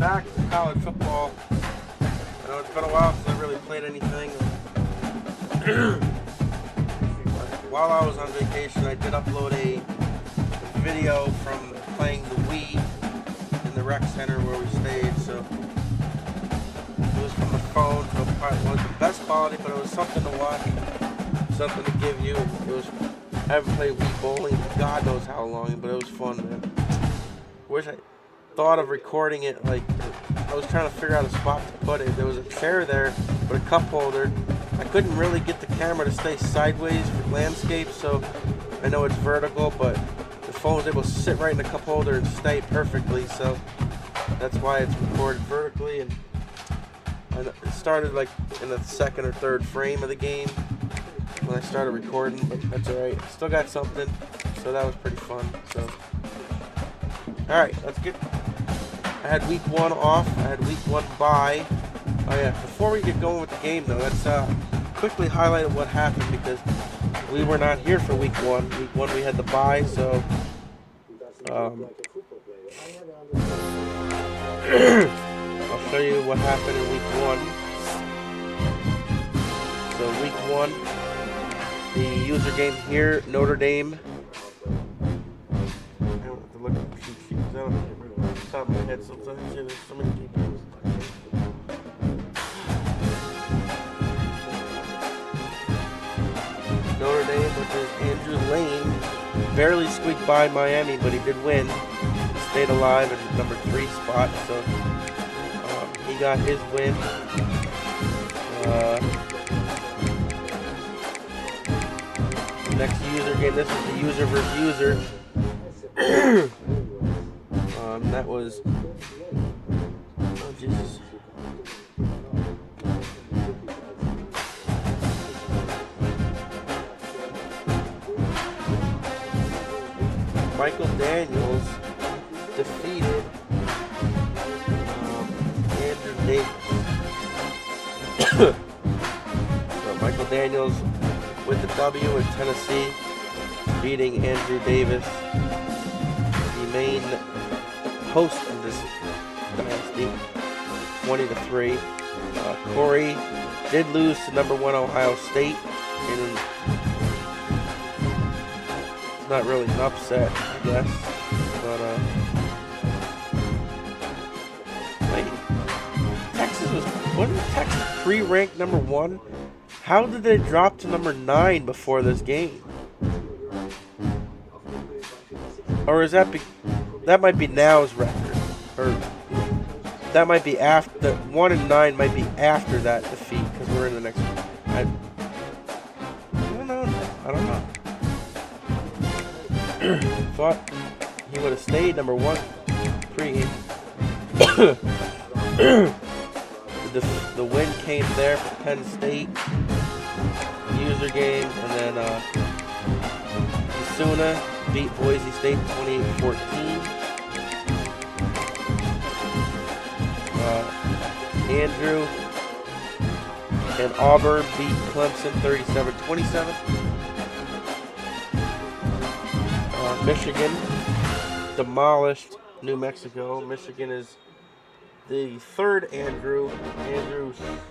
back to college football. I know it's been a while since I really played anything. While I was on vacation, I did upload a video from playing the Wii in the rec center where we stayed. So it was from the phone, so it wasn't the best quality, but it was something to watch, something to give you. It was. I haven't played Wii bowling God knows how long, but it was fun, man. Wish I thought of recording it. Like, I was trying to figure out a spot to put it. There was a chair there, but a cup holder. I couldn't really get the camera to stay sideways for landscape, so I know it's vertical, but the phone was able to sit right in the cup holder and stay perfectly, so that's why it's recorded vertically. And it started like in the second or third frame of the game when I started recording, but that's alright. Still got something, so that was pretty fun. So, alright, let's get. I had week 1 off. I had week 1 bye. Oh yeah, before we get going with the game though, let's quickly highlight what happened because we were not here for week 1. Week 1 we had the bye, so I'll show you what happened in week 1. So week 1. The user game here, Notre Dame. I don't have to look at the cheat sheet because I don't have it off the top of my head sometimes. There's so many people. Notre Dame, which is Andrew Lane, barely squeaked by Miami, but he did win. He stayed alive at number 3 spot, so he got his win. Next user game, this is the user versus user. That was, oh Jesus. Michael Daniels defeated Andrew Davis. So Michael Daniels with the W in Tennessee, beating Andrew Davis, the main host of this dynasty, 20-3. Corey did lose to number 1 Ohio State, and not really an upset, I guess. But Texas wasn't Texas pre-ranked number 1? How did they drop to number 9 before this game? Or is that that might be now's record? Or that might be after the 1 and 9 might be after that defeat because we're in the next. I don't know. Thought he would have stayed number 1 pre-game. The win came there for Penn State user game, and then Asuna beat Boise State 28-14. Andrew and Auburn beat Clemson 37-27. Michigan demolished New Mexico. Michigan is the 3rd Andrew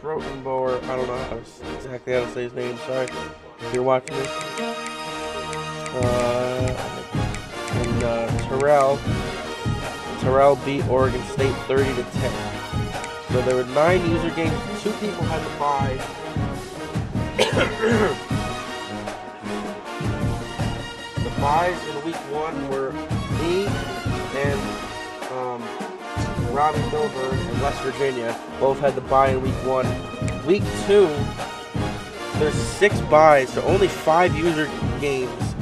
Schrotenbauer. I don't know exactly how to say his name. Sorry if you're watching me. And Terrell beat Oregon State 30-10. So there were 9 user games. 2 people had to bye. The byes in week 1 were me and Robin Milburn in West Virginia. Both had the bye in week 1. Week 2, there's 6 byes, so only 5 user games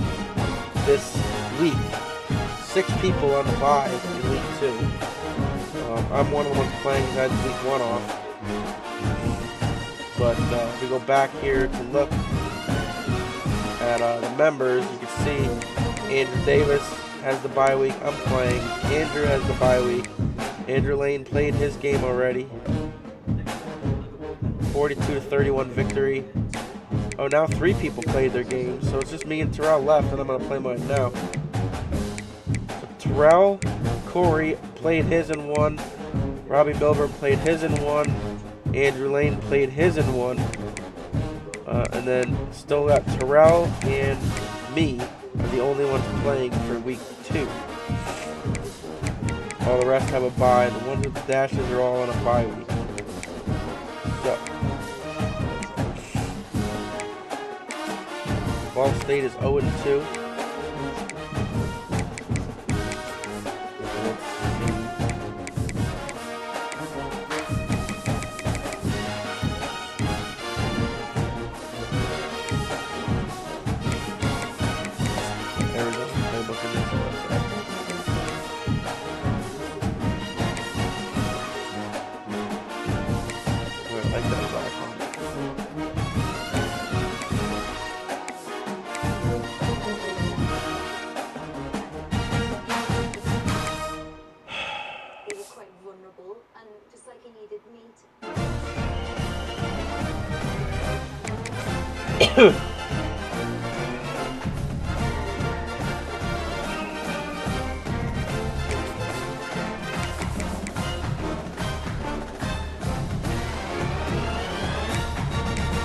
this week. 6 people on the bye in week 2. I'm one of the ones playing that week 1 off. But if we go back here to look at the members, you can see Andrew Davis has the bye week. I'm playing. Andrew has the bye week. Andrew Lane played his game already. 42-31 victory. Oh, now 3 people played their game, so it's just me and Terrell left, and I'm going to play mine now. So Terrell, Corey played his and won. Robbie Milburn played his in one. Andrew Lane played his in one. And then still got Terrell and me are the only ones playing for week 2. All the rest have a bye. The ones with the dashes are all on a bye week. So, Ball State is 0-2.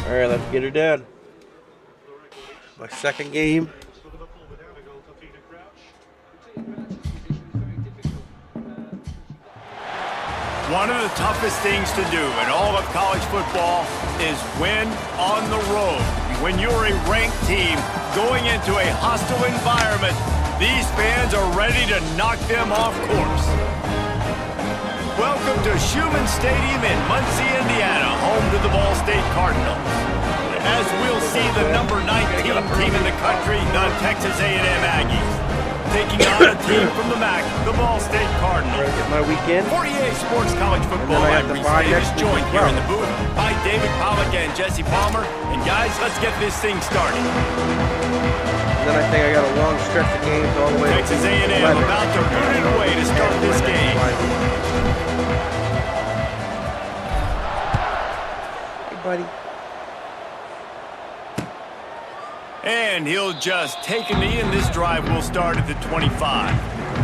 Alright, let's get her done. My second game. One of the toughest things to do in all of college football is win on the road. When you're a ranked team going into a hostile environment, these fans are ready to knock them off course. Welcome to Schumann Stadium in Muncie, Indiana, home to the Ball State Cardinals. As we'll see the number 19 team in the country, the Texas A&M Aggies, taking on a team from the MAC, the Ball State Cardinals. Get my weekend. 48 Sports College Football is joined here in the booth by David Pollock and Jesse Palmer. And guys, let's get this thing started. And then I think I got a long stretch of games all the way. Texas A&M about to boot it away to start this game. Hey, buddy. And he'll just take a knee, and this drive will start at the 25.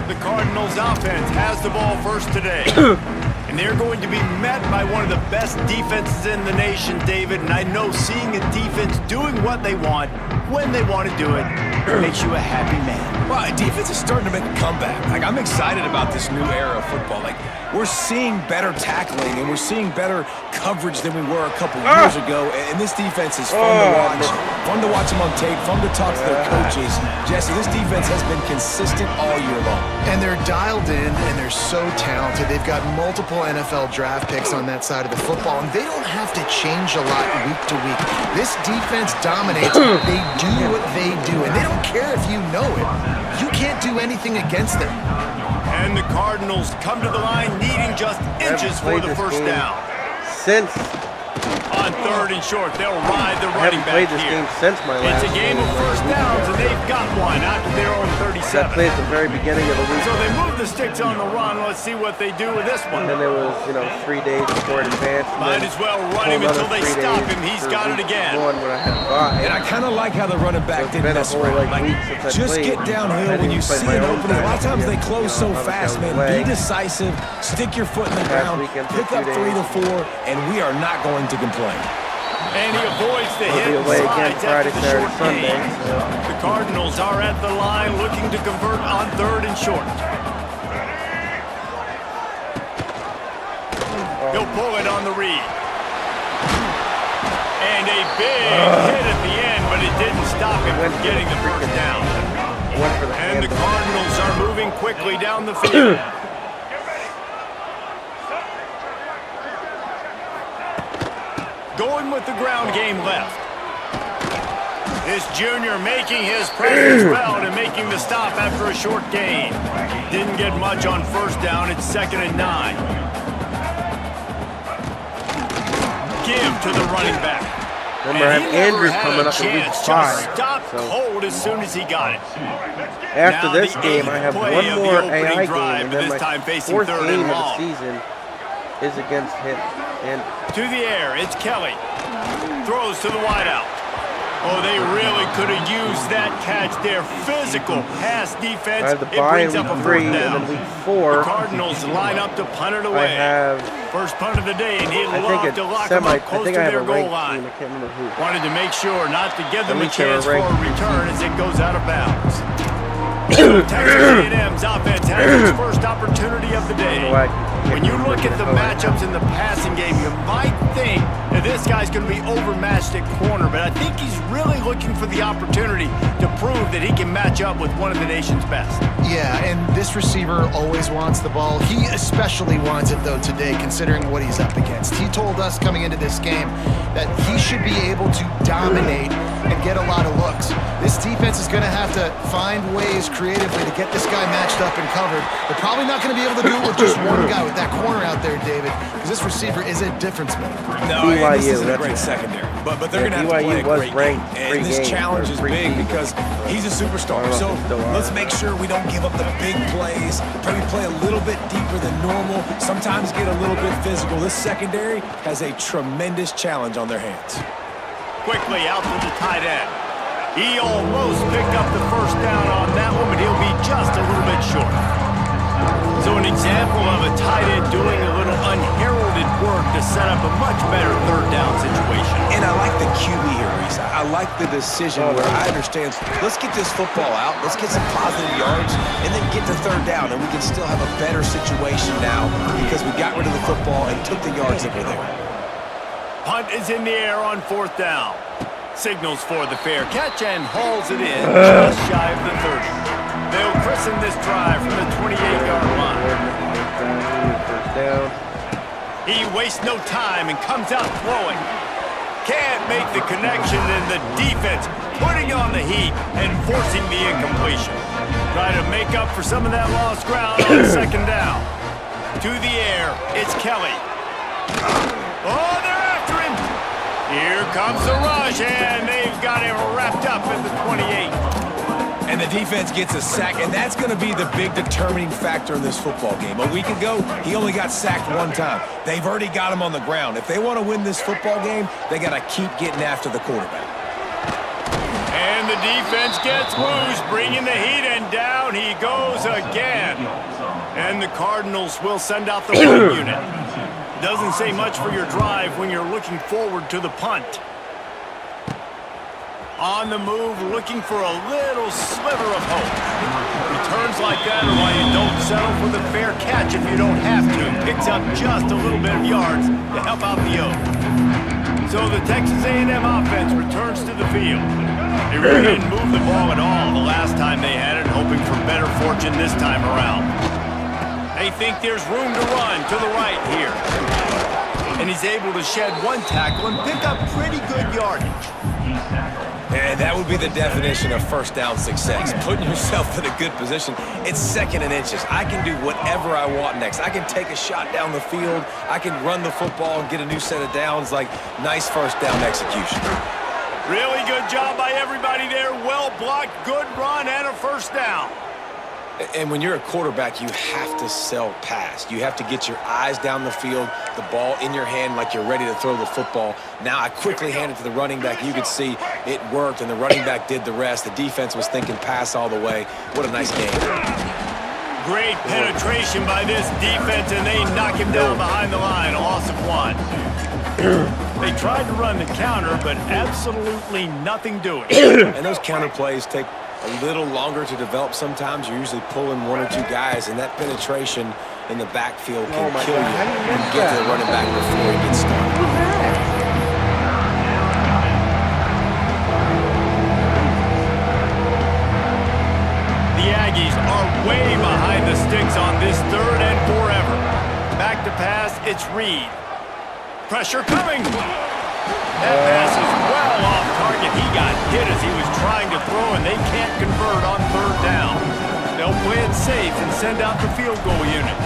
The Cardinals offense has the ball first today. And they're going to be met by one of the best defenses in the nation, David. And I know seeing a defense doing what they want, when they want to do it, makes you a happy man. Well, defense is starting to make a comeback. Like, I'm excited about this new era of football. Like, we're seeing better tackling, and we're seeing better coverage than we were a couple years ago. And this defense is fun to watch. Fun to watch them on tape. Fun to talk to their coaches. Jesse, this defense has been consistent all year long. And they're dialed in, and they're so talented. They've got multiple NFL draft picks on that side of the football, and they don't have to change a lot week to week. This defense dominates. They do what they do, and they don't care if you know it. You can't do anything against them. And the Cardinals come to the line needing just inches for the first down. Since on third and short, they'll ride the running back played this here. game since my last It's a game of first downs, and they've got one after their own 37. I played at the very beginning of the week. So they move the sticks on the run. Let's see what they do with this one. And then there was, 3 days before it advanced. Might as well run him until they stop him. He's got it again. When I had bye. And I kind of like how the running back didn't mess around. Like, just get downhill when you see an opening. A lot of times they close so fast, man. Be decisive, stick your foot in the ground, pick up 3 to 4, and we are not going to complain. And he avoids the hit and slides after the short gain. The Cardinals are at the line looking to convert on third and short. He'll pull it on the read. And a big hit at the end, but it didn't stop him from getting the first down. And the Cardinals are moving quickly down the field. Going with the ground game left. This junior making his presence felt and making the stop after a short gain. Didn't get much on first down. It's 2nd and 9. Give to the running back. Remember, I have Andrews coming up in week 5. Stopped cold as soon as he got it. After this game, I have one more AI game, and then my 4th game of the season is against him. And to the air, it's Kelly. Throws to the wideout. Oh, they really could have used that catch there. Physical pass defense. I have the It bye brings in up a week 3, fourth and down. then week 4. The Cardinals line up to punt it I away. have. First punt of the day, and he'd I love think to it's lock them semi. up close I think to I have their a goal ranked line. team. I can't remember who. Wanted to make sure not to give them a least they were chance for a ranked return as it goes out of bounds. Texas A&M's offense has its first opportunity of the day. When you look at the matchups in the passing game, you might think that this guy's going to be overmatched at corner, but I think he's really looking for the opportunity to prove that he can match up with one of the nation's best. Yeah, and this receiver always wants the ball. He especially wants it, though, today, considering what he's up against. He told us coming into this game that he should be able to dominate and get a lot of looks. This defense is going to have to find ways creatively to get this guy matched up and covered. They're probably not going to be able to do it with just one guy with that corner out there, David, because this receiver is a difference maker. No, BYU, this isn't a that's great it. secondary, but they're going to have to BYU play a was great ranked game. And this challenge is big because he's a superstar. So let's make sure we don't give up the big plays. Probably play a little bit deeper than normal. Sometimes get a little bit physical. This secondary has a tremendous challenge on their hands. Quickly out to the tight end. He almost picked up the first down on that one, but he'll be just a little bit short. So an example of a tight end doing a little unheralded work to set up a much better third down situation. And I like the QB here, Reese. I like the decision where I understand, let's get this football out, let's get some positive yards, and then get to third down, and we can still have a better situation now because we got rid of the football and took the yards that were there. Punt is in the air on fourth down. Signals for the fair catch and hauls it in just shy of the 30. They'll christen this drive from the 28-yard line. First down. He wastes no time and comes out throwing. Can't make the connection, and the defense putting on the heat and forcing the incompletion. Try to make up for some of that lost ground on second down. To the air, it's Kelly. Oh, they're after him. Here comes the rush, and they've got him wrapped up at the 28. And the defense gets a sack, and that's going to be the big determining factor in this football game. A week ago, he only got sacked one time. They've already got him on the ground. If they want to win this football game, they got to keep getting after the quarterback. And the defense gets loose, bringing the heat, and down he goes again. And the Cardinals will send out the punt unit. Doesn't say much for your drive when you're looking forward to the punt. On the move, looking for a little sliver of hope. Returns like that are why you don't settle for the fair catch if you don't have to. Picks up just a little bit of yards to help out the O. So the Texas A&M offense returns to the field. They really didn't move the ball at all the last time they had it, hoping for better fortune this time around. They think there's room to run to the right here. And he's able to shed one tackle and pick up pretty good yardage. And that would be the definition of first down success. Putting yourself in a good position. It's second and inches. I can do whatever I want next. I can take a shot down the field. I can run the football and get a new set of downs. Like, nice first down execution. Really good job by everybody there. Well blocked, good run, and a first down. And when you're a quarterback, you have to sell pass. You have to get your eyes down the field, the ball in your hand like you're ready to throw the football. Now I quickly hand it to the running back. You could see it worked, and the running back did the rest. The defense was thinking pass all the way. What a nice game. Great penetration by this defense, and they knock him down behind the line. A loss of 1. They tried to run the counter, but absolutely nothing doing. And those counter plays take a little longer to develop sometimes. You're usually pulling 1 or 2 guys, and that penetration in the backfield can kill you. You can get to the running back before he gets started. The Aggies are way behind the sticks on this 3rd and forever. Back to pass, it's Reed. Pressure coming. That pass is well off target. He got hit as he was trying to throw, and they can't convert on 3rd down. They'll play it safe and send out the field goal unit.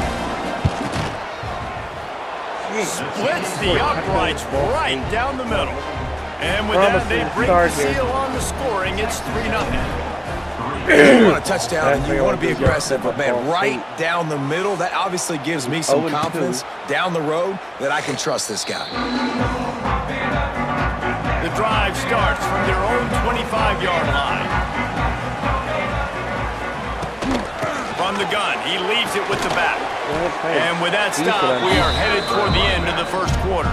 Splits the uprights right down the middle. And with that, they break the seal on the scoring. It's 3-0. You want a touchdown and you want to be aggressive, but man, right down the middle, that obviously gives me some confidence down the road that I can trust this guy. The drive starts from their own 25-yard line. From the gun, he leaves it with the back. And with that stop, we are headed toward the end of the first quarter.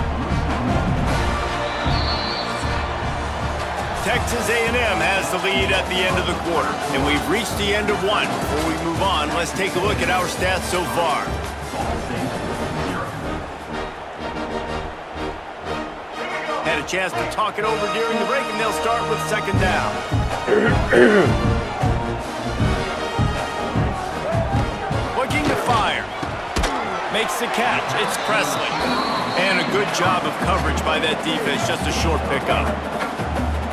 Texas A&M has the lead at the end of the quarter, and we've reached the end of one. Before we move on, let's take a look at our stats so far. Had a chance to talk it over during the break, and they'll start with second down. Looking to fire. Makes the catch. It's Presley. And a good job of coverage by that defense. Just a short pickup.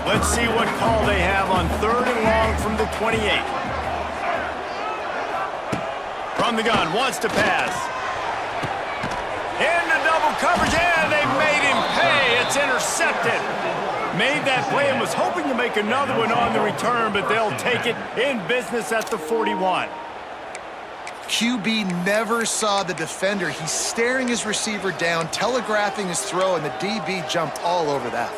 Let's see what call they have on 3rd and long from the 28. From the gun, wants to pass. Into double coverage, and they made him pay. It's intercepted. Made that play and was hoping to make another one on the return, but they'll take it in business at the 41. QB never saw the defender. He's staring his receiver down, telegraphing his throw, and the DB jumped all over that.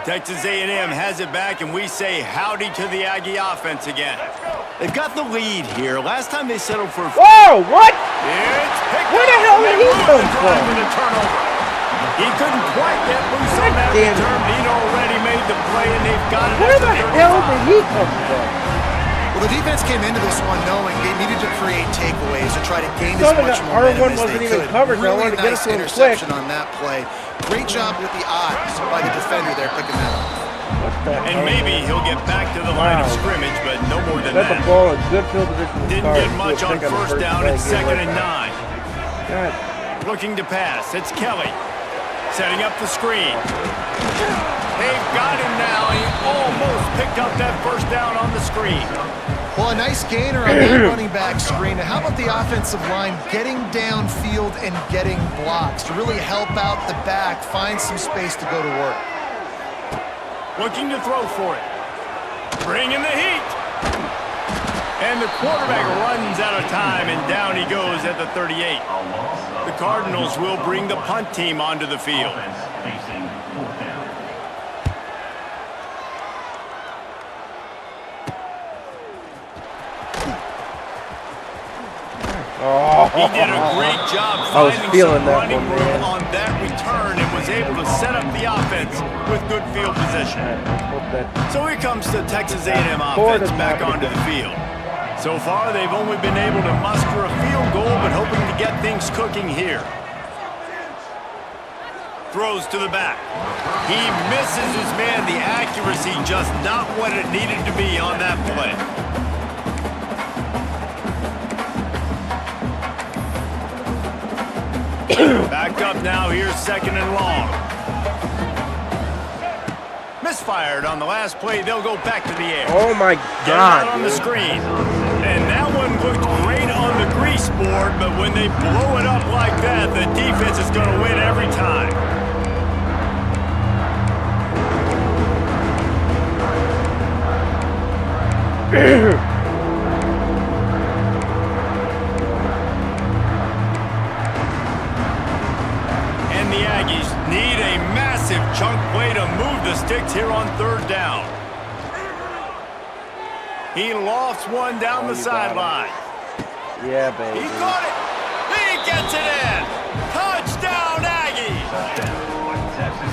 Texas A&M has it back, and we say howdy to the Aggie offense again. They've got the lead here. Last time they settled for... Whoa, what? It's picked Where the up, hell and did they he move come the drive from? with a turnover. He couldn't quite get loose on that Damn. return, but he'd already made the play, and they've got it. Where at the 35. hell did he come from? Well, the defense came into this one knowing they needed to create takeaways to try to gain as Thought much that momentum R1 as wasn't they even could. covered, so I Really wanted to get nice it to him interception quick. on that play. Great job with the eyes by the defender there picking that up. And maybe he'll get back to the line of scrimmage, but no more than That's that. the ball in good field position to Didn't start. get much on first down. It's 2nd and 9. God. Looking to pass. It's Kelly. Setting up the screen. They've got him now. He almost picked up that first down on the screen. Well, a nice gainer on that running back screen. Now, how about the offensive line getting downfield and getting blocks to really help out the back, find some space to go to work? Looking to throw for it. Bringing the heat. And the quarterback runs out of time, and down he goes at the 38. The Cardinals will bring the punt team onto the field. Oh. He did a great job I was finding feeling some that running one, room man. on that return and was able to set up the offense with good field position. So here comes the Texas A&M offense back onto the field. So far, they've only been able to muster a field goal, but hoping to get things cooking here. Throws to the back. He misses his man. The accuracy just not what it needed to be on that play. Back up now. Here's 2nd and long. Misfired on the last play. They'll go back to the air. Oh my Get it out God. on the Dude. screen. And that one looked great on the grease board, but when they blow it up like that, the defense is going to win every time. And the Aggies need a massive chunk play to move the sticks here on 3rd down. He lofts one down the sideline. Yeah, baby. He caught it. He gets it in. Touchdown, Aggies.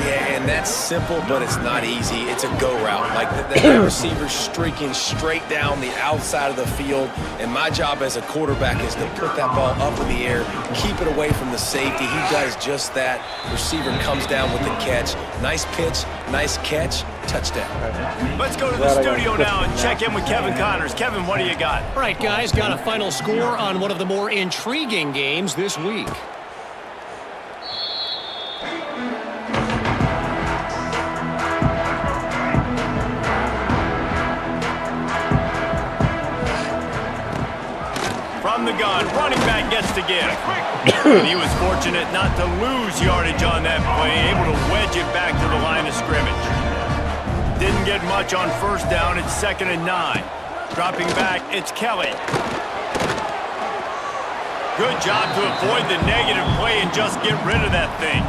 Yeah, and that's simple, but it's not easy. It's a go route. Like the receiver streaking straight down the outside of the field. And my job as a quarterback is to put that ball up in the air, keep it away from the safety. He does just that. Receiver comes down with the catch. Nice pitch, nice catch, touchdown. Let's go to the studio now and check in with Kevin Connors. Kevin, what do you got? All right, guys, got a final score on one of the more intriguing games this week. From the gun, running back gets to give. And he was fortunate not to lose yardage on that play, able to wedge it back to the line of scrimmage. Didn't get much on first down. It's 2nd and 9. Dropping back, it's Kelly. Good job to avoid the negative play and just get rid of that thing.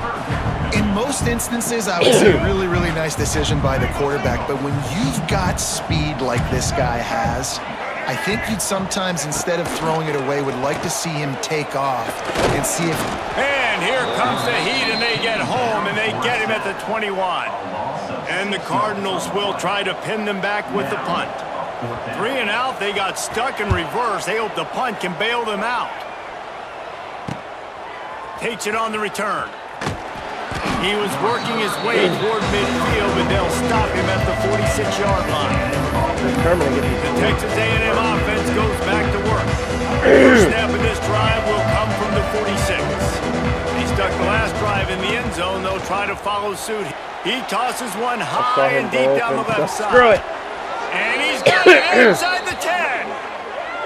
In most instances, I would say really, really nice decision by the quarterback. But when you've got speed like this guy has, I think you'd sometimes, instead of throwing it away, would like to see him take off and see if... And here comes the heat, and they get home, and they get him at the 21. And the Cardinals will try to pin them back with the punt. 3 and out, they got stuck in reverse. They hope the punt can bail them out. Takes it on the return. He was working his way toward midfield, but they'll stop him at the 46-yard line. The Texas A&M offense goes back to work. First snap of this drive will come from the 46. He stuck the last drive in the end zone. They'll try to follow suit. He tosses one high and deep down the left side. Screw it. And he's got it inside the 10.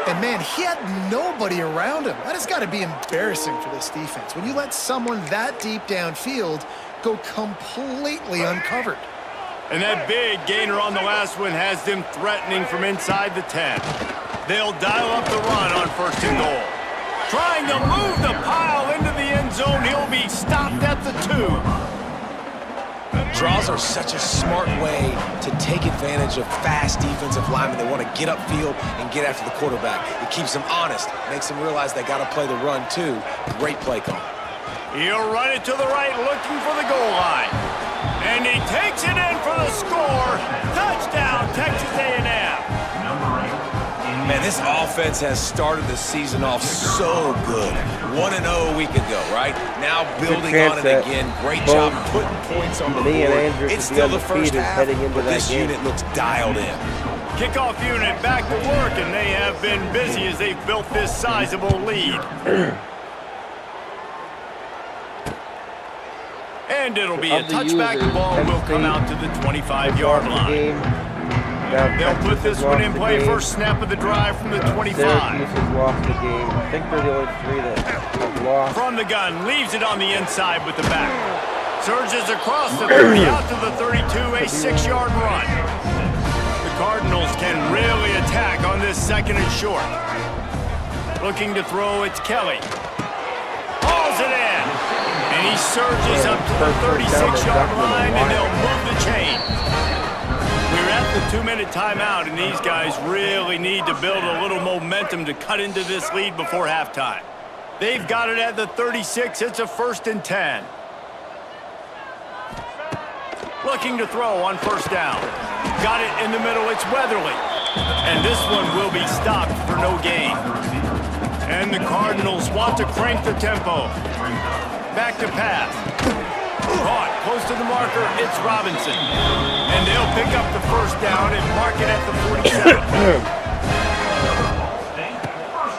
And, man, he had nobody around him. That has got to be embarrassing for this defense. When you let someone that deep downfield go completely uncovered. And that big gainer on the last one has them threatening from inside the 10. They'll dial up the run on 1st and goal. Trying to move the pile into the end zone. He'll be stopped at the 2. Draws are such a smart way to take advantage of fast defensive linemen. They want to get upfield and get after the quarterback. It keeps them honest, makes them realize they got to play the run too. Great play call. He'll run it to the right, looking for the goal line. And he takes it in for the score. Touchdown, Texas A&M. Man, this offense has started the season off so good. 1-0 a week ago, right? Now building on it again. Great job putting points on the board. It's still the first half, but this unit looks dialed in. Kickoff unit back to work, and they have been busy as they've built this sizable lead. And it'll be a touchback. The ball will come out to the 25-yard line. They'll put this one in play. First snap of the drive from the 25. Syracuse has lost the game. I think they're the only 3 that have lost. From the gun, leaves it on the inside with the back. Surges across the 30, out to the 32, a 6-yard run. The Cardinals can really attack on this 2nd and short. Looking to throw, it's Kelly. Hauls it in. And he surges up to the 36-yard line, and they'll move the chain. We're at the 2-minute timeout, and these guys really need to build a little momentum to cut into this lead before halftime. They've got it at the 36. It's a 1st and 10. Looking to throw on 1st down. Got it in the middle. It's Weatherly. And this one will be stopped for no gain. And the Cardinals want to crank the tempo. Back to pass. Caught close to the marker, it's Robinson. And they'll pick up the 1st down and mark it at the 47.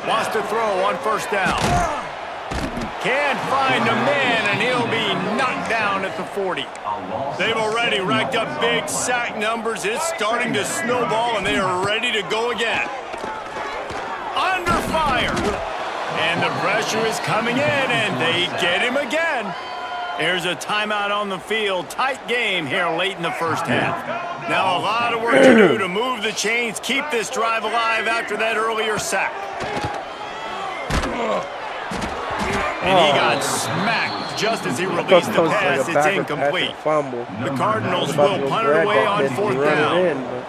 Wants to throw on 1st down. Can't find a man, and he'll be knocked down at the 40. They've already racked up big sack numbers. It's starting to snowball, and they are ready to go again. Under fire. And the pressure is coming in, and they get him again. Here's a timeout on the field. Tight game here late in the 1st half. Now a lot of work to do to move the chains, keep this drive alive after that earlier sack. And he got smacked just as he released the pass. It's incomplete. The Cardinals will punt it away on 4th down.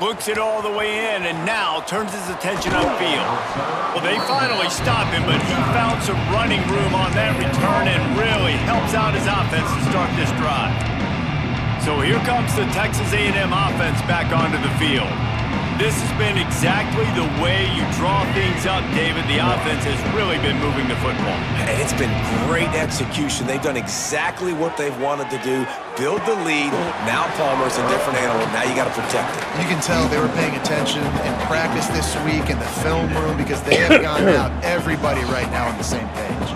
Looks it all the way in, and now turns his attention upfield. Well, they finally stop him, but he found some running room on that return and really helps out his offense to start this drive. So here comes the Texas A&M offense back onto the field. This has been exactly the way you draw things up, David. The offense has really been moving the football. And it's been great execution. They've done exactly what they've wanted to do. Build the lead. Now Palmer's a different animal. Now you got to protect it. You can tell they were paying attention in practice this week in the film room because they have gone out everybody right now on the same page.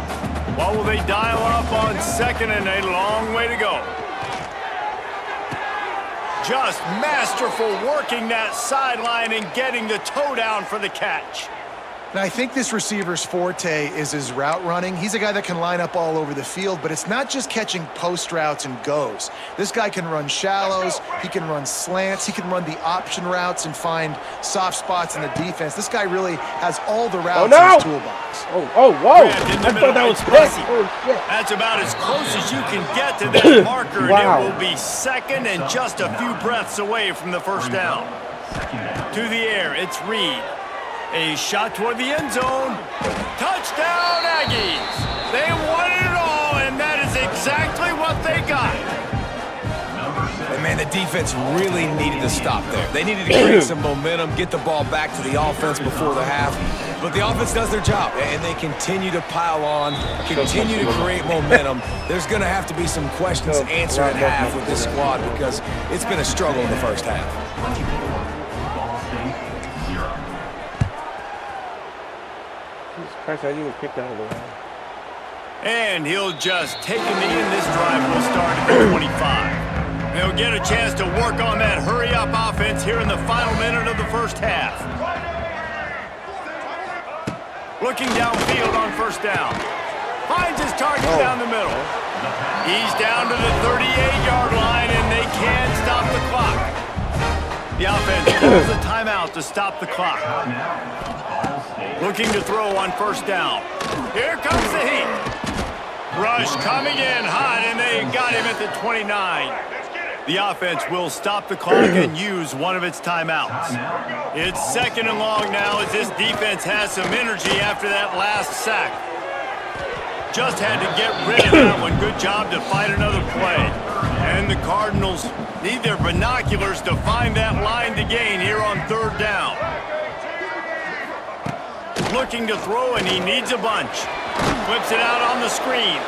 What will they dial up on 2nd and a long way to go? Just masterful working that sideline and getting the toe down for the catch. And I think this receiver's forte is his route running. He's a guy that can line up all over the field, but it's not just catching post routes and goes. This guy can run shallows, he can run slants, he can run the option routes and find soft spots in the defense. This guy really has all the routes in his toolbox. Whoa! I thought that was pussy. Oh, shit. That's about as close as you can get to that marker, and it will be second and just a few breaths away from the first down. To the air, it's Reed. A shot toward the end zone. Touchdown, Aggies! They won it all, and that is exactly what they got. And man, the defense really needed to stop there. They needed to create some momentum, get the ball back to the offense before the half. But the offense does their job, and they continue to pile on, continue to create momentum. There's going to have to be some questions answered at half with this squad because it's been a struggle in the first half. I didn't even pick that one. And he'll just take a knee, and this drive will start at the 25. They'll get a chance to work on that hurry-up offense here in the final minute of the first half. Looking downfield on first down. Finds his target down the middle. He's down to the 38-yard line, and they can't stop the clock. The offense calls a timeout to stop the clock. Looking to throw on first down. Here comes the heat. Rush coming in hot, and they got him at the 29. The offense will stop the clock and use one of its timeouts. It's second and long now as this defense has some energy after that last sack. Just had to get rid of that one. Good job to fight another play. And the Cardinals need their binoculars to find that line to gain here on third down. Looking to throw, and he needs a bunch. Flips it out on the screen.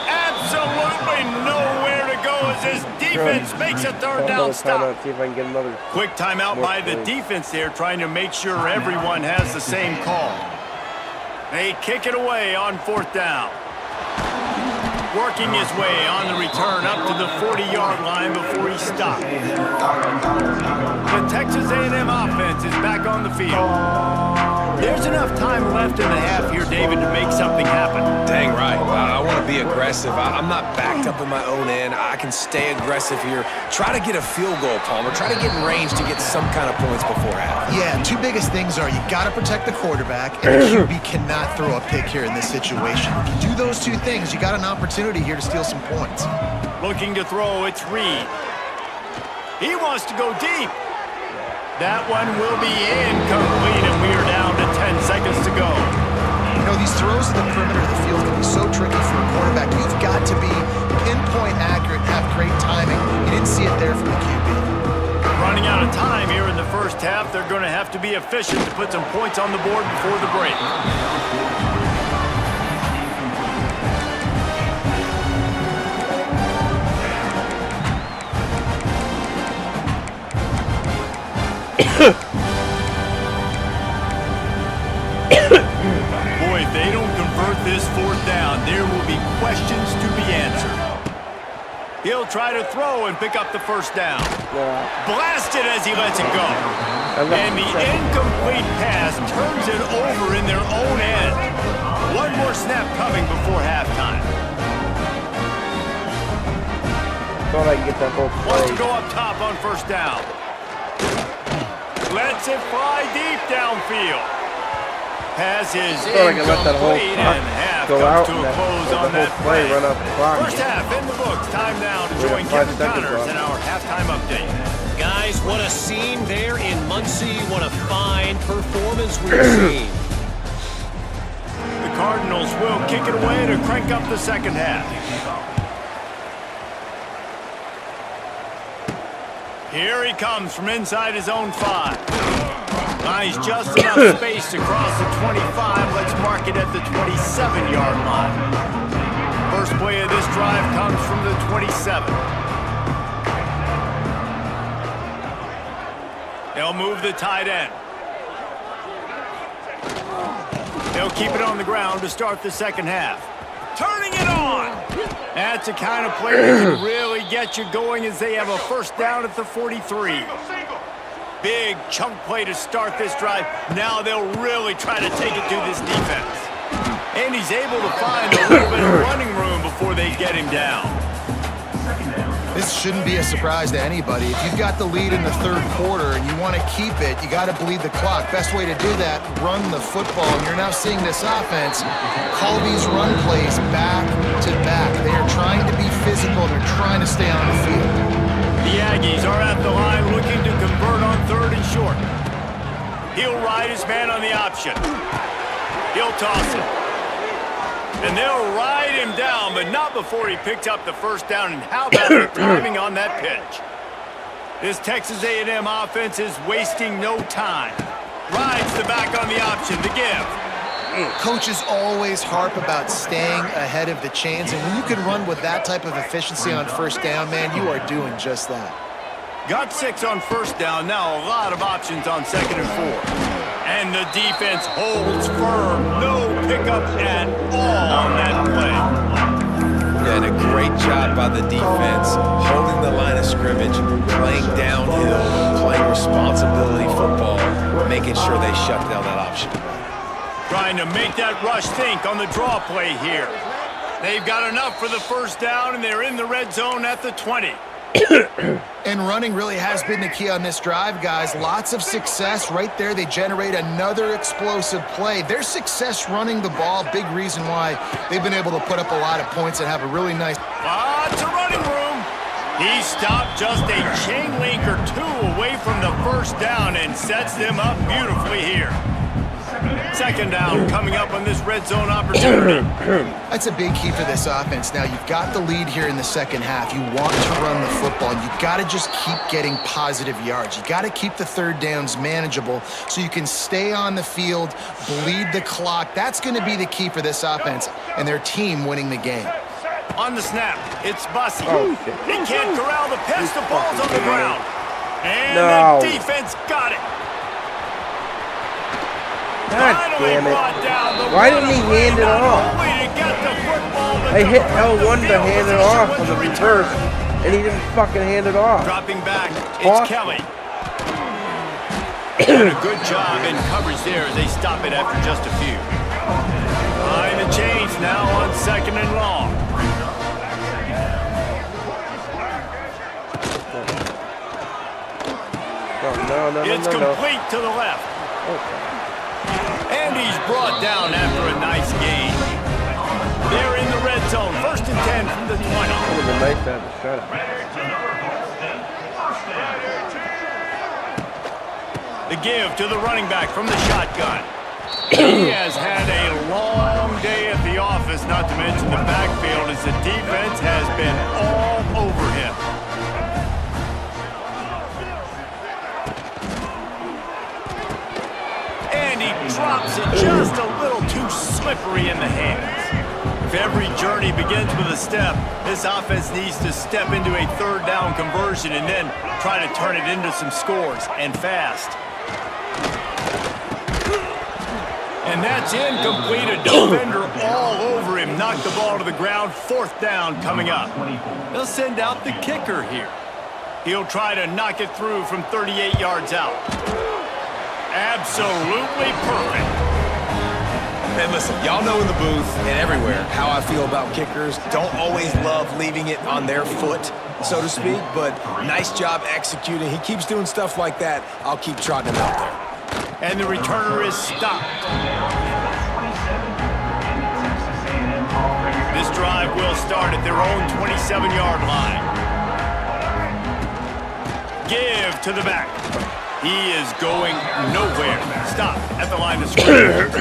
Absolutely nowhere to go as this defense makes a third down stop. See if I can get another. Quick timeout by the defense there, trying to make sure everyone has the same call. They kick it away on fourth down. Working his way on the return up to the 40-yard line before he stopped. The Texas A&M offense is back on the field. There's enough time left in the half here, David, to make something happen. Dang right. I want to be aggressive. I'm not backed up in my own end. I can stay aggressive here. Try to get a field goal, Palmer. Try to get in range to get some kind of points before half. Yeah, two biggest things are you got to protect the quarterback, and the QB cannot throw a pick here in this situation. If you do those two things, you got an opportunity here to steal some points. Looking to throw, it's Reed. He wants to go deep. That one will be incomplete, and we are down to 10 seconds to go. You know, these throws in the perimeter of the field can be so tricky for a quarterback. You've got to be pinpoint accurate, have great timing. You didn't see it there from the QB. Running out of time here in the first half. They're going to have to be efficient to put some points on the board before the break. Boy, if they don't convert this fourth down, there will be questions to be answered. He'll try to throw and pick up the first down. Blasted as he lets it go. And the incomplete pass turns it over in their own end. One more snap coming before halftime. Thought I could get that whole play. Wants to go up top on first down. Lets it fly deep downfield. Pass is incomplete, and half comes to a close on that play. First half in the books. Time now to join Kevin Connors in our halftime update. Guys, what a scene there in Muncie. What a fine performance we've seen. The Cardinals will kick it away to crank up the second half. Here he comes from inside his own 5. Nice, just enough space to cross the 25. Let's mark it at the 27-yard line. First play of this drive comes from the 27. They'll move the tight end. They'll keep it on the ground to start the second half. Turning it on! That's the kind of play that can really get you going as they have a first down at the 43. big chunk play to start this drive. Now they'll really try to take it to this defense. And he's able to find a little bit of running room before they get him down. This shouldn't be a surprise to anybody. If you've got the lead in the third quarter and you want to keep it, you got to bleed the clock. Best way to do that, run the football. And you're now seeing this offense call these run plays back to back. They are trying to be physical. They're trying to stay on the field. The Aggies are at the line looking to convert on 3rd and short. He'll ride his man on the option. He'll toss it. And they'll ride him down, but not before he picks up the first down. And how about the timing on that pitch? This Texas A&M offense is wasting no time. Rides the back on the option to give. Coaches always harp about staying ahead of the chains, and when you can run with that type of efficiency on first down, man, you are doing just that. Got 6 on first down, now a lot of options on 2nd and 4. And the defense holds firm. No pickup at all on that play. Yeah, and a great job by the defense, holding the line of scrimmage, playing downhill, playing responsibility football, making sure they shut down that option. Trying to make that rush think on the draw play here. They've got enough for the first down, and they're in the red zone at the 20. And running really has been the key on this drive, guys. Lots of success right there. They generate another explosive play. Their success running the ball, big reason why they've been able to put up a lot of points and have a really nice... Lots of running room. He stopped just a chain link or 2 away from the first down and sets them up beautifully here. 2nd down coming up on this red zone opportunity. That's a big key for this offense. Now, you've got the lead here in the second half. You want to run the football, and you've got to just keep getting positive yards. You got to keep the third downs manageable so you can stay on the field, bleed the clock. That's going to be the key for this offense and their team winning the game. On the snap, it's Bussy. He can't corral the pass. The ball's on the ground. And the defense got it. God damn it. Why didn't he hand it off? I hit L1 to hand it off on the reverse, and he didn't fucking hand it off. Dropping back, it's Kelly. And a good job in coverage there as they stop it after just a few. Behind the chains now on 2nd and long. No. It's complete to the left. And he's brought down after a nice gain. They're in the red zone. 1st and 10 from the 20. Would have been nice to have a shutout. The give to the running back from the shotgun. He has had a long day at the office, not to mention the backfield, as the defense has been all over him. And he drops it just a little too slippery in the hands. If every journey begins with a step, this offense needs to step into a 3rd down conversion and then try to turn it into some scores, and fast. And that's incomplete. A defender all over him. Knocked the ball to the ground. 4th down coming up. They'll send out the kicker here. He'll try to knock it through from 38 yards out. Absolutely perfect. And listen, y'all know in the booth and everywhere how I feel about kickers. Don't always love leaving it on their foot, so to speak, but nice job executing. He keeps doing stuff like that. I'll keep trotting him out there. And the returner is stopped. This drive will start at their own 27-yard line. Give to the back. He is going nowhere. Stop at the line of scrimmage.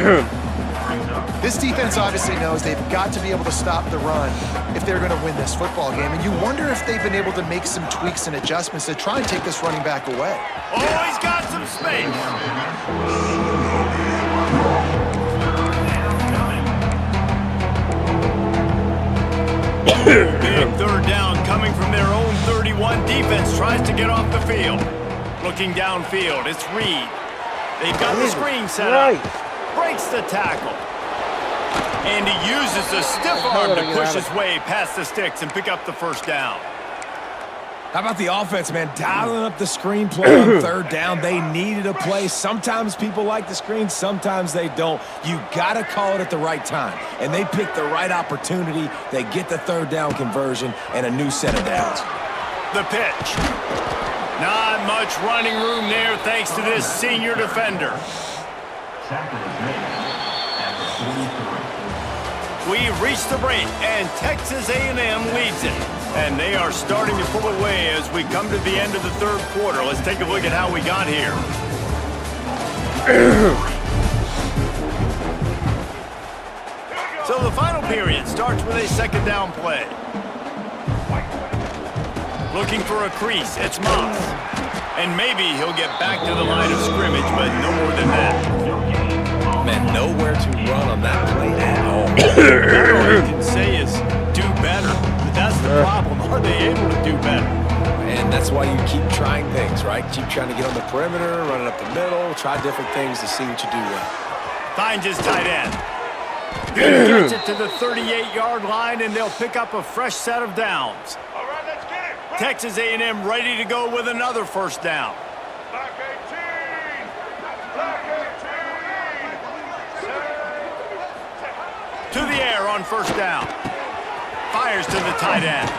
This defense obviously knows they've got to be able to stop the run if they're going to win this football game. And you wonder if they've been able to make some tweaks and adjustments to try and take this running back away. Oh, he's got some space. Big 3rd down coming from their own 31. Defense tries to get off the field. Looking downfield, it's Reed. They've got the screen set up. Breaks the tackle. And he uses the stiff arm to push his way past the sticks and pick up the 1st down. How about the offense, man? Dialing up the screenplay on third down. They needed a play. Sometimes people like the screen, sometimes they don't. You got to call it at the right time. And they picked the right opportunity. They get the third down conversion and a new set of downs. The pitch. Not much running room there thanks to this senior defender. We've reached the break, and Texas A&M leads it. And they are starting to pull away as we come to the end of the third quarter. Let's take a look at how we got here. So the final period starts with a second down play. Looking for a crease, it's Moss. And maybe he'll get back to the line of scrimmage, but no more than that. Man, nowhere to run on that play at all. All you can say is do better. But that's the problem. Are they able to do better? And that's why you keep trying things, right? Keep trying to get on the perimeter, running up the middle, try different things to see what you do well. Finds his tight end. Gets it to the 38-yard line, and they'll pick up a fresh set of downs. All right, let's get it. Texas A&M ready to go with another first down. Black 18. Black 18. To the air on first down. Fires to the tight end.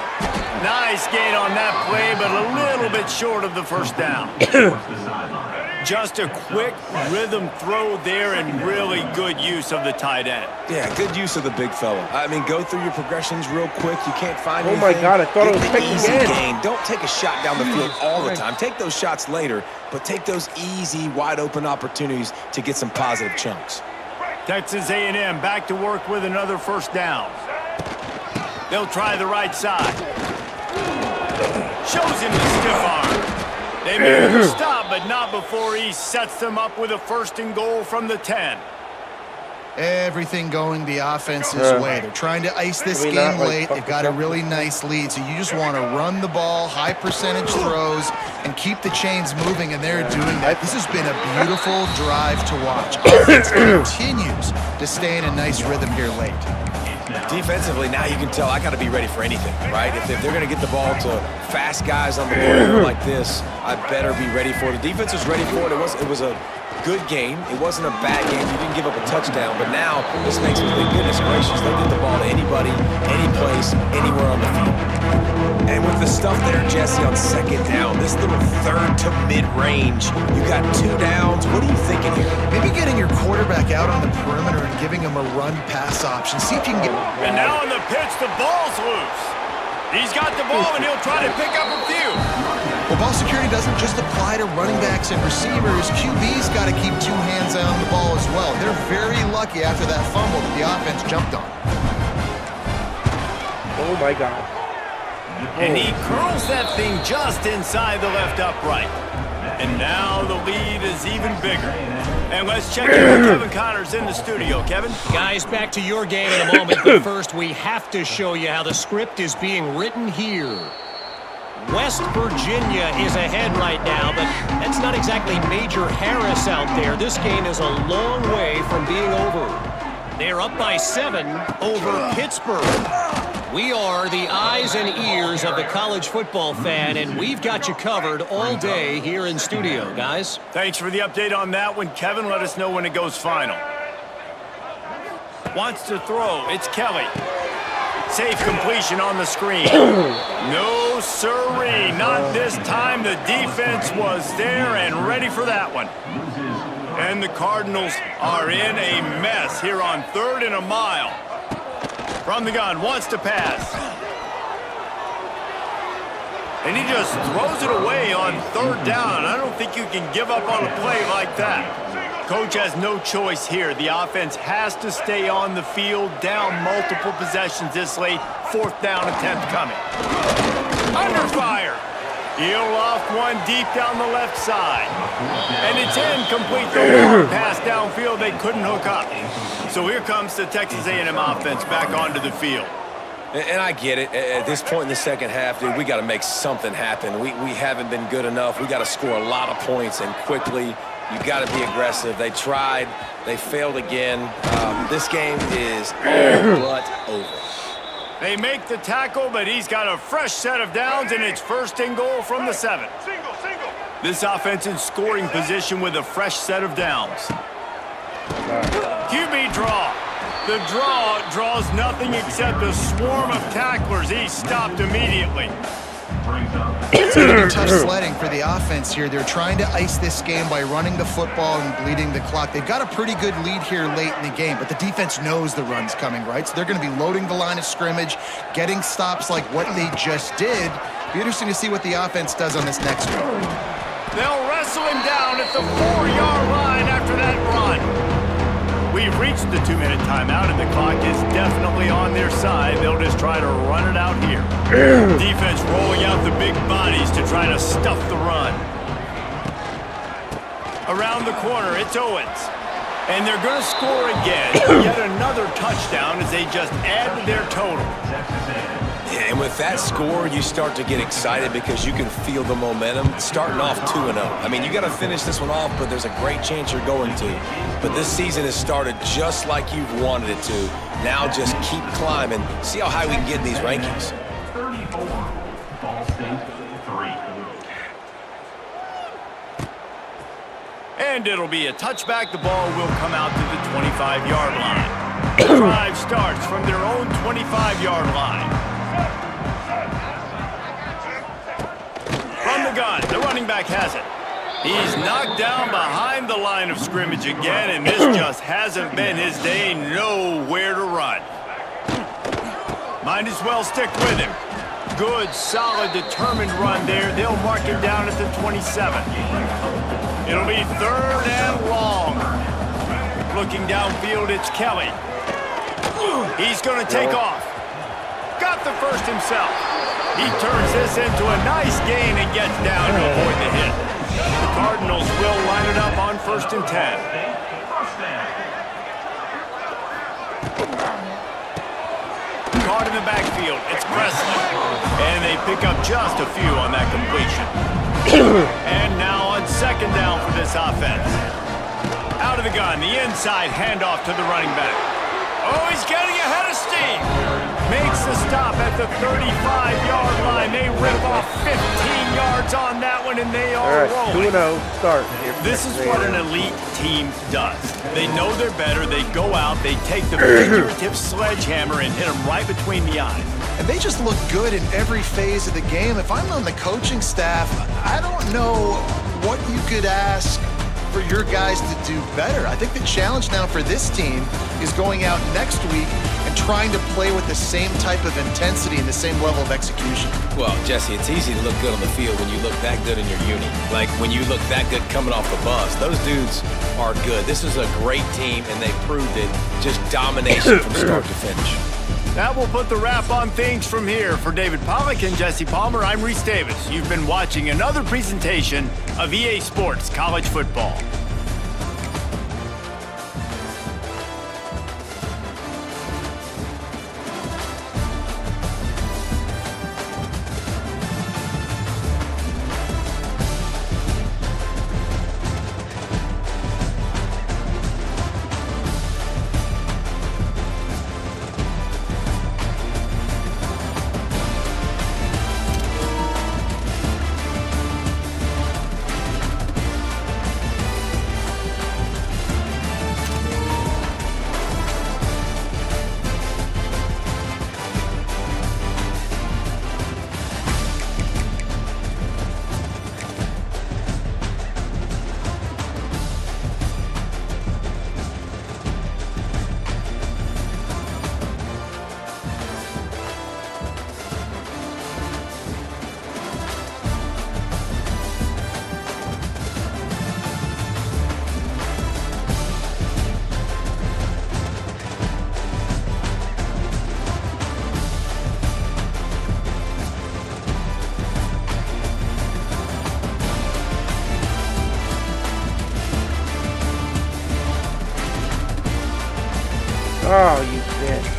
Nice gain on that play, but a little bit short of the first down. Just a quick rhythm throw there and really good use of the tight end. Yeah, good use of the big fella. I mean, go through your progressions real quick. You can't find anything. Oh my God, I thought it was Get the taking easy in. gain. Don't take a shot down the field all the time. Take those shots later, but take those easy, wide-open opportunities to get some positive chunks. Texas A&M back to work with another first down. They'll try the right side. Shows him the stiff arm. They made him stop, but not before he sets them up with a first and goal from the 10. Everything going the offense's way. They're trying to ice this Maybe game not, like, late. They've got a really nice lead, so you just want to run the ball, high percentage throws, and keep the chains moving, and they're doing that. This has been a beautiful drive to watch. Offense continues to stay in a nice rhythm here late. Defensively, now you can tell I got to be ready for anything, right? If they're going to get the ball to fast guys on the perimeter like this, I better be ready for it. The defense was ready for it. It was a good game. It wasn't a bad game. You didn't give up a touchdown, but now this makes me think, goodness gracious, they'll get the ball to anybody, any place, anywhere on the field. And with the stuff there, Jesse, on second down, this little third to mid-range, you got 2 downs. What are you thinking here? Maybe getting your quarterback out on the perimeter and giving him a run-pass option. See if you can get... And now on the pitch, the ball's loose. He's got the ball, and he'll try to pick up a few. Well, ball security doesn't just apply to running backs and receivers. QB's got to keep 2 hands on the ball as well. They're very lucky after that fumble that the offense jumped on. Oh my God. And he curls that thing just inside the left upright. And now the lead is even bigger. And let's check in with Kevin Connors in the studio. Kevin? Guys, back to your game in a moment, but first we have to show you how the script is being written here. West Virginia is ahead right now, but that's not exactly Major Harris out there. This game is a long way from being over. They're up by 7 over Pittsburgh. We are the eyes and ears of the college football fan, and we've got you covered all day here in studio, guys. Thanks for the update on that one, Kevin. Let us know when it goes final. Wants to throw. It's Kelly. Safe completion on the screen. No sirree, not this time. The defense was there and ready for that one. And the Cardinals are in a mess here on 3rd and a mile. From the gun, wants to pass. And he just throws it away on 3rd down. I don't think you can give up on a play like that. Coach has no choice here. The offense has to stay on the field, down multiple possessions this late. 4th down attempt coming. Under fire. He'll loft one deep down the left side. And it's incomplete. The long pass downfield, they couldn't hook up. So here comes the Texas A&M offense back onto the field. And I get it. At this point in the second half, dude, we got to make something happen. We haven't been good enough. We got to score a lot of points and quickly. You got to be aggressive. They tried. They failed again. This game is all but over. They make the tackle, but he's got a fresh set of downs, and it's 1st and goal from the 7. Single, single. This offense in scoring position with a fresh set of downs. QB draw. The draw draws nothing except a swarm of tacklers. He's stopped immediately. It's going to be tough sledding for the offense here. They're trying to ice this game by running the football and bleeding the clock. They've got a pretty good lead here late in the game, but the defense knows the run's coming, right? So they're going to be loading the line of scrimmage, getting stops like what they just did. Be interesting to see what the offense does on this next one. They'll wrestle him down at the 4-yard line after that run. We've reached the 2-minute timeout, and the clock is definitely on their side. They'll just try to run it out here. Defense rolling out the big bodies to try to stuff the run. Around the corner, it's Owens. And they're going to score again. Yet another touchdown as they just add to their total. And with that score, you start to get excited because you can feel the momentum starting off 2-0. I mean, you got to finish this one off, but there's a great chance you're going to. But this season has started just like you've wanted it to. Now just keep climbing. See how high we can get in these rankings. 34, Ball State 3. And it'll be a touchback. The ball will come out to the 25-yard line. The drive starts from their own 25-yard line. From the gun, the running back has it. He's knocked down behind the line of scrimmage again, and this just hasn't been his day. Nowhere to run. Might as well stick with him. Good, solid, determined run there. They'll mark him down at the 27. It'll be 3rd and long. Looking downfield, it's Kelly. He's going to take off. Got the first himself. He turns this into a nice gain and gets down to avoid the hit. The Cardinals will line it up on 1st and 10. Caught in the backfield, it's Presley. And they pick up just a few on that completion. And now on 2nd down for this offense. Out of the gun, the inside handoff to the running back. Oh, he's getting ahead of steam. Makes the stop at the 35-yard line. They rip off 15 yards on that one, and they are rolling. 2-0 start. This is what an elite team does. They know they're better. They go out. They take the figurative sledgehammer and hit them right between the eyes. And they just look good in every phase of the game. If I'm on the coaching staff, I don't know what you could ask for your guys to do better. I think the challenge now for this team is going out next week and trying to play with the same type of intensity and the same level of execution. Well, Jesse, it's easy to look good on the field when you look that good in your uni. Like when you look that good coming off the bus. Those dudes are good. This is a great team, and they proved it. Just domination from start to finish. That will put the wrap on things from here. For David Pollack and Jesse Palmer, I'm Reese Davis. You've been watching another presentation of EA Sports College Football. Oh, you bitch.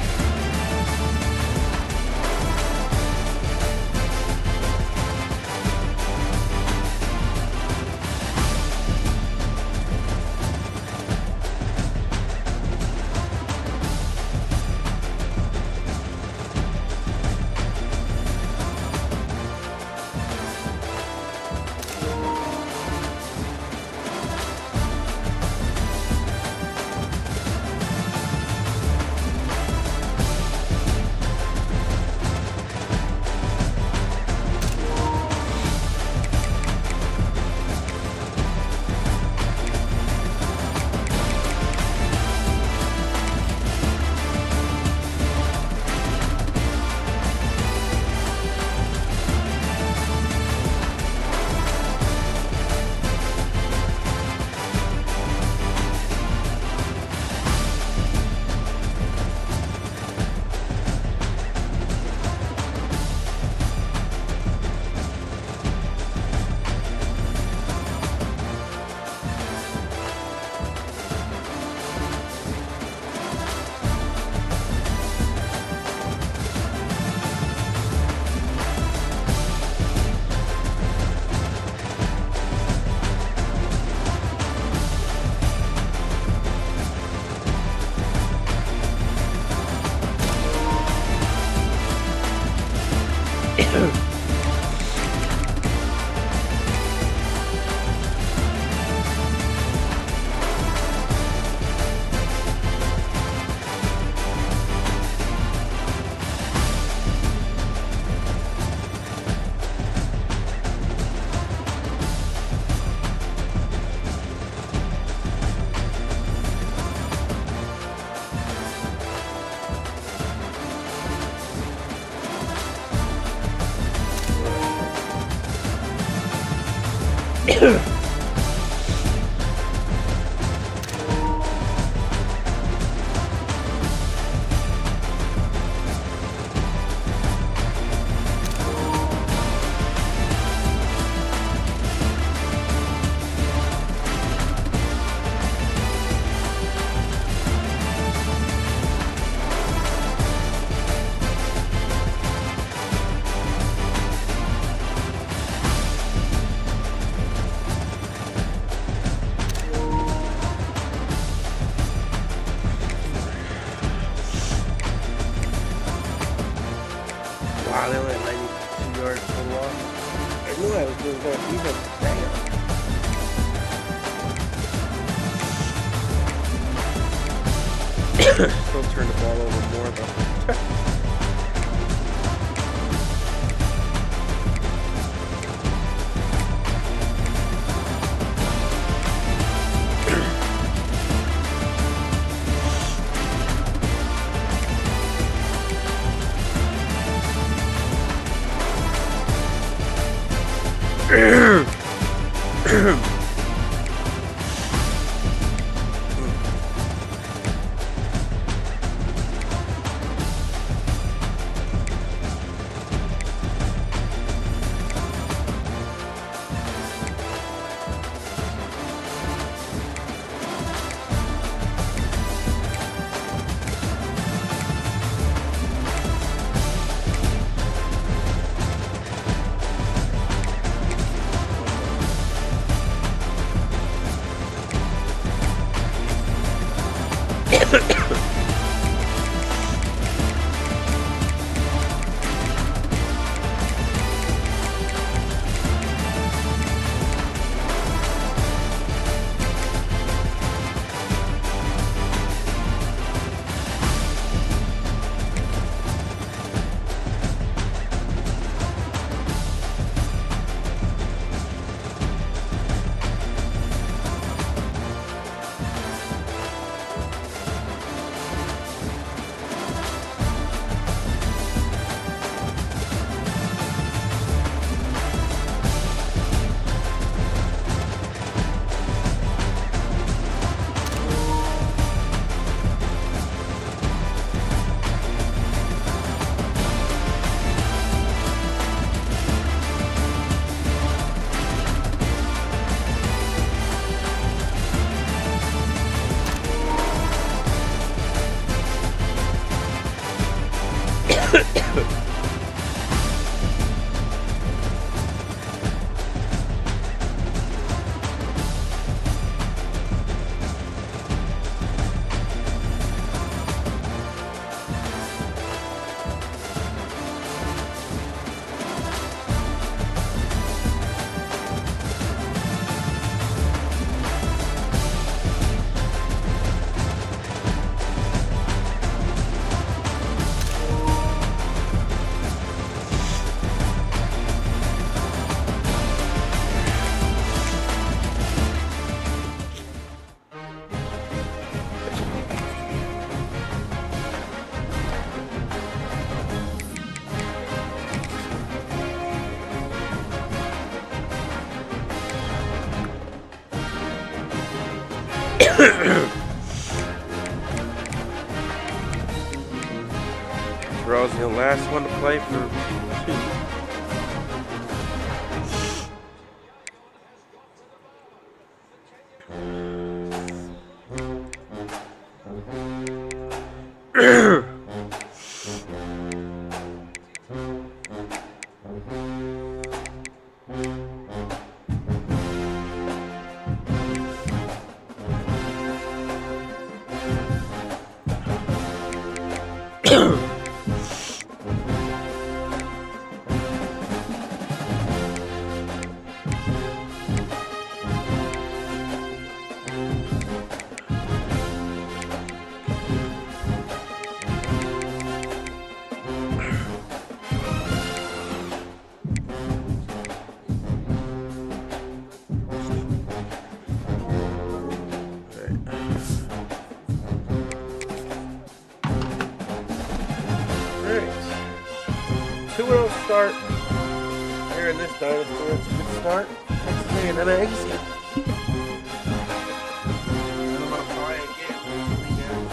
Wow, they only had 92 yards total off. I knew I was doing that even. Damn. Still turn the ball over more though. Terrell's the last one to play for 2-0 start here in this dynasty. That's a good start. Texas A&M eggs. And I'm gonna buy again this weekend.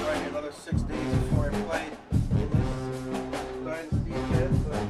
Probably another 6 days before I play in this dynasty again. But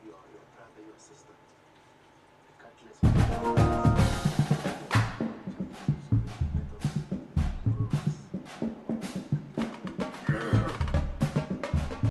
Your brother, your sister. The cutlass.